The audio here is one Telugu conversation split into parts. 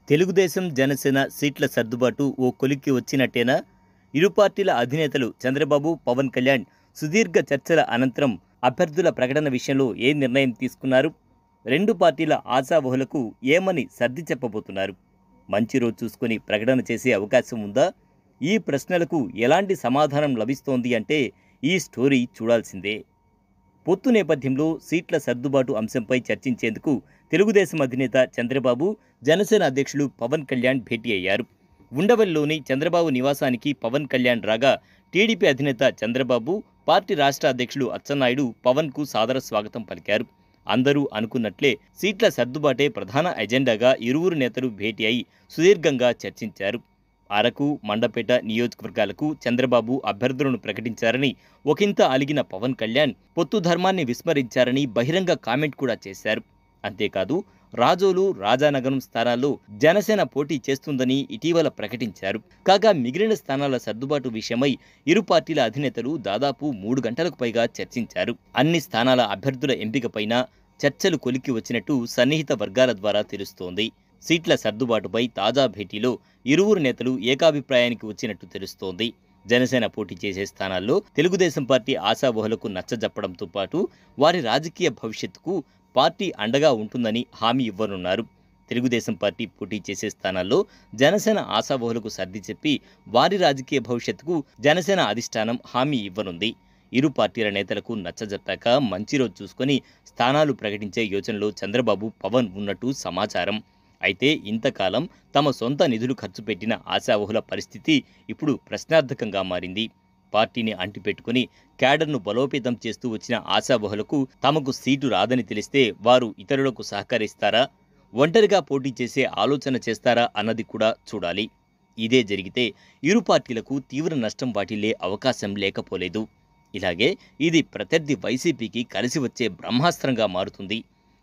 తెలుగుదేశం జనసేన సీట్ల సర్దుబాటు ఓ కొలిక్కి వచ్చినట్టేనా? ఇరు పార్టీల అధినేతలు చంద్రబాబు, పవన్ కళ్యాణ్ సుదీర్ఘ చర్చల అనంతరం అభ్యర్థుల ప్రకటన విషయంలో ఏ నిర్ణయం తీసుకున్నారు? రెండు పార్టీల ఆశావహులకు ఏమని సర్ది చెప్పబోతున్నారు? మంచి రోజు చూసుకొని ప్రకటన చేసే అవకాశం ఉందా? ఈ ప్రశ్నలకు ఎలాంటి సమాధానం లభిస్తోంది అంటే ఈ స్టోరీ చూడాల్సిందే. పొత్తు నేపథ్యంలో సీట్ల సర్దుబాటు అంశంపై చర్చించేందుకు తెలుగుదేశం అధినేత చంద్రబాబు, జనసేన అధ్యక్షులు పవన్ కళ్యాణ్ భేటీ అయ్యారు. ఉండవల్లిలోని చంద్రబాబు నివాసానికి పవన్ కళ్యాణ్ రాగా టీడీపీ అధినేత చంద్రబాబు, పార్టీ రాష్ట్ర అధ్యక్షులు అచ్చెన్నాయుడు పవన్కు సాదర స్వాగతం పలికారు. అందరూ అనుకున్నట్లే సీట్ల సర్దుబాటే ప్రధాన ఎజెండాగా ఇరువురు నేతలు భేటీ అయి సుదీర్ఘంగా చర్చించారు. అరకు, మండపేట నియోజకవర్గాలకు చంద్రబాబు అభ్యర్థులను ప్రకటించారని ఒకంత అలిగిన పవన్ కళ్యాణ్ పొత్తు ధర్మాన్ని విస్మరించారని బహిరంగ కామెంట్ కూడా చేశారు. అంతేకాదు రాజోలు, రాజానగరం స్థానాల్లో జనసేన పోటీ చేస్తుందని ఇటీవల ప్రకటించారు. కాగా మిగిలిన స్థానాల సర్దుబాటు విషయమై ఇరు పార్టీల అధినేతలు దాదాపు 3 గంటలకు పైగా చర్చించారు. అన్ని స్థానాల అభ్యర్థుల ఎంపికపైన చర్చలు కొలిక్కి వచ్చినట్టు సన్నిహిత వర్గాల ద్వారా తెలుస్తోంది. సీట్ల సర్దుబాటుపై తాజా భేటీలో ఇరువురు నేతలు ఏకాభిప్రాయానికి వచ్చినట్టు తెలుస్తోంది. జనసేన పోటీ చేసే స్థానాల్లో తెలుగుదేశం పార్టీ ఆశావహులకు నచ్చజెప్పడంతో పాటు వారి రాజకీయ భవిష్యత్తుకు పార్టీ అండగా ఉంటుందని హామీ ఇవ్వనున్నారు. తెలుగుదేశం పార్టీ పోటీ చేసే స్థానాల్లో జనసేన ఆశావహులకు సర్ది చెప్పి వారి రాజకీయ భవిష్యత్తుకు జనసేన అధిష్టానం హామీ ఇవ్వనుంది. ఇరు పార్టీల నేతలకు నచ్చజెప్పాక మంచి రోజు చూసుకొని స్థానాలు ప్రకటించే యోచనలో చంద్రబాబు, పవన్ ఉన్నట్టు సమాచారం. అయితే ఇంతకాలం తమ సొంత నిధులు ఖర్చు పెట్టిన ఆశావహుల పరిస్థితి ఇప్పుడు ప్రశ్నార్థకంగా మారింది. పార్టీని అంటిపెట్టుకుని క్యాడర్ను బలోపేతం చేస్తూ వచ్చిన ఆశావహులకు తమకు సీటు రాదని తెలిస్తే వారు ఇతరులకు సహకరిస్తారా, ఒంటరిగా పోటీ చేసే ఆలోచన చేస్తారా అన్నది కూడా చూడాలి. ఇదే జరిగితే ఇరు పార్టీలకు తీవ్ర నష్టం వాటిల్లే అవకాశం లేకపోలేదు. ఇలాగే ఇది ప్రత్యర్థి వైసీపీకి కలిసి వచ్చే బ్రహ్మాస్త్రంగా మారుతుంది.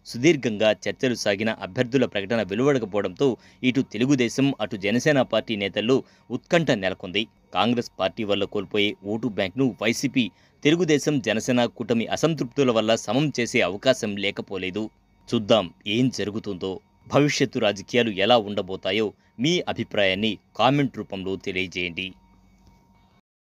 సుదీర్ఘంగా చర్చలు సాగిన అభ్యర్థుల ప్రకటన వెలువడకపోవడంతో ఇటు తెలుగుదేశం, అటు జనసేన పార్టీ నేతల్లో ఉత్కంఠ నెలకొంది. కాంగ్రెస్ పార్టీ వల్ల కోల్పోయే ఓటు బ్యాంక్ను వైసీపీ, తెలుగుదేశం, జనసేన కూటమి అసంతృప్తుల వల్ల సమం చేసే అవకాశం లేకపోలేదు. చూద్దాం ఏం జరుగుతుందో. భవిష్యత్తు రాజకీయాలు ఎలా ఉండబోతాయో మీ అభిప్రాయాన్ని కామెంట్ రూపంలో తెలియజేయండి.